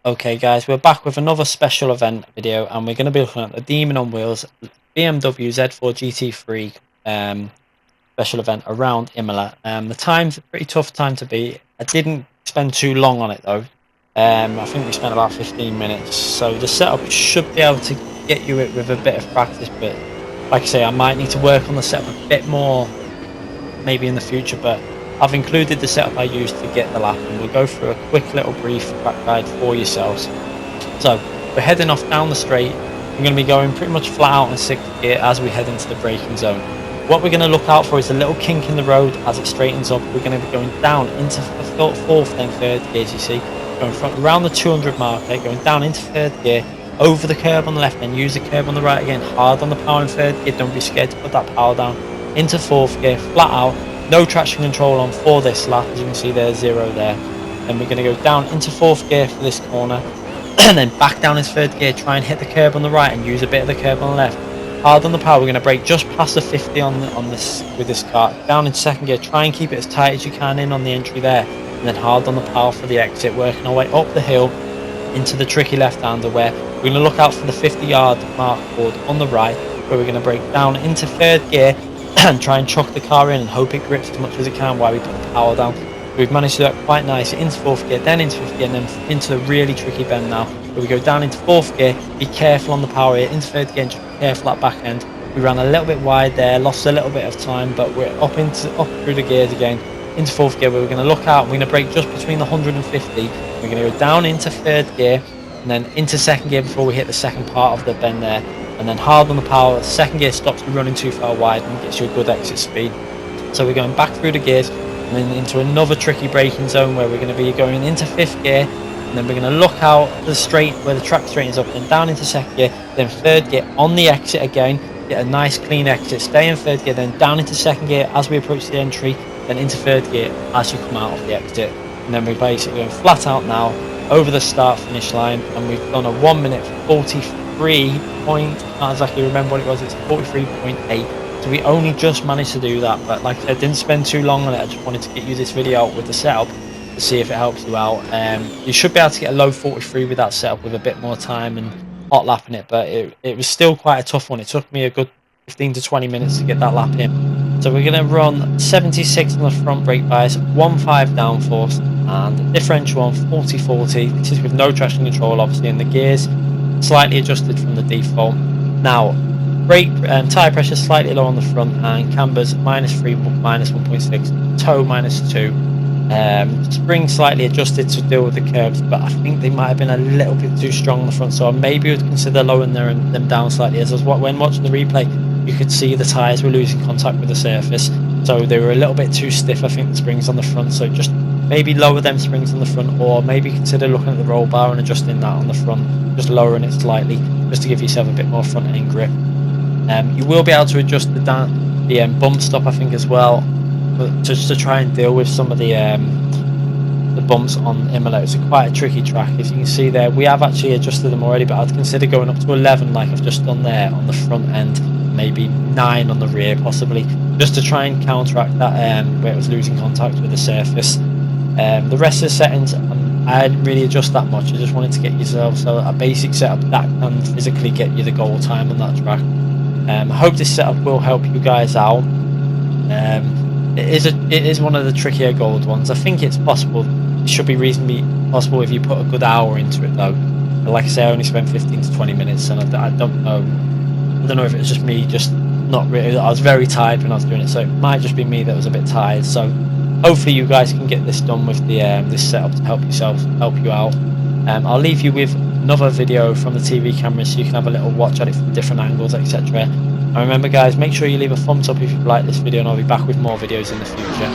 Okay guys, we're back with another special event video, and we're going to be looking at the Demon on Wheels BMW Z4 GT3 special event around Imola. The time's a pretty tough time to beat. I didn't spend too long on it though. I think we spent about 15 minutes, so the setup should be able to get you it with a bit of practice, but like I say, I might need to work on the setup a bit more maybe in the future, but I've included the setup I used to get the lap, and we'll go through a quick little brief track guide for yourselves. So we're heading off down the straight. We're going to be going pretty much flat out in 6th gear as we head into the braking zone. What we're going to look out for is a little kink in the road as it straightens up. We're going to be going down into the 4th then 3rd gear, as you see, going from around the 200 mark there, going down into 3rd gear, over the curb on the left, then use the curb on the right again, hard on the power in 3rd gear. Don't be scared to put that power down into 4th gear, flat out. No traction control on for this lap, as you can see there's 0 there. Then we're going to go down into 4th gear for this corner, and then back down into 3rd gear, try and hit the curb on the right and use a bit of the curb on the left. Hard on the power, we're going to brake just past the 50 on this with this car. Down into 2nd gear, try and keep it as tight as you can in on the entry there, and then hard on the power for the exit, working our way up the hill into the tricky left-hander, where we're going to look out for the 50-yard mark board on the right, where we're going to brake down into 3rd gear and try and chuck the car in and hope it grips as much as it can while we put the power down. We've managed to do that quite nice into 4th gear, then into 5th gear, and then into the really tricky bend now, where we go down into 4th gear. Be careful on the power here, into 3rd gear, and just be careful that back end. We ran a little bit wide there, lost a little bit of time, but we're up through the gears again into 4th gear, where we're going to look out. We're going to brake just between the 150. We're going to go down into 3rd gear and then into 2nd gear before we hit the second part of the bend there, and then hard on the power. 2nd gear stops you running too far wide and gets you a good exit speed. So we're going back through the gears and then into another tricky braking zone, where we're going to be going into 5th gear, and then we're going to look out the straight where the track straightens up, then down into 2nd gear, then 3rd gear on the exit again, get a nice clean exit, stay in 3rd gear, then down into 2nd gear as we approach the entry, then into 3rd gear as you come out of the exit. And then we're basically going flat out now over the start finish line, and we've done a 1 minute 43 point, I can't exactly remember what it was, it's 43.8. so we only just managed to do that, but like I said, didn't spend too long on it. I just wanted to get you this video out with the setup to see if it helps you out. You should be able to get a low 43 with that setup with a bit more time and hot lapping it, but it was still quite a tough one. It took me a good 15 to 20 minutes to get that lap in. So we're going to run 76 on the front brake bias, 1.5 downforce, and differential on 40/40. This is with no traction control obviously, and the gears slightly adjusted from the default. Now brake tyre pressure slightly low on the front, and cambers -3, -1.6, toe -2. Spring slightly adjusted to deal with the curves, but I think they might have been a little bit too strong on the front, so I maybe would consider lowering them down slightly, as when watching the replay you could see the tyres were losing contact with the surface, so they were a little bit too stiff, I think, the springs on the front. So just maybe lower them springs on the front, or maybe consider looking at the roll bar and adjusting that on the front, just lowering it slightly just to give yourself a bit more front end grip. You will be able to adjust the bump stop, I think, as well, just to try and deal with some of the bumps on Imola. It's quite a tricky track, as you can see there. We have actually adjusted them already, but I'd consider going up to 11 like I've just done there on the front end, maybe 9 on the rear possibly, just to try and counteract that where it was losing contact with the surface. The rest of the settings I didn't really adjust that much. I just wanted to get yourself a basic setup that can physically get you the goal time on that track. I hope this setup will help you guys out. It is one of the trickier gold ones. I think it's possible. It should be reasonably possible if you put a good hour into it though. But like I say, I only spent 15 to 20 minutes, and I don't know if it was just me just not really. I was very tired when I was doing it, so it might just be me that was a bit tired. So hopefully you guys can get this done with the this setup to help you out. I'll leave you with another video from the TV camera so you can have a little watch at it from different angles, etc. And remember guys, make sure you leave a thumbs up if you like this video, and I'll be back with more videos in the future.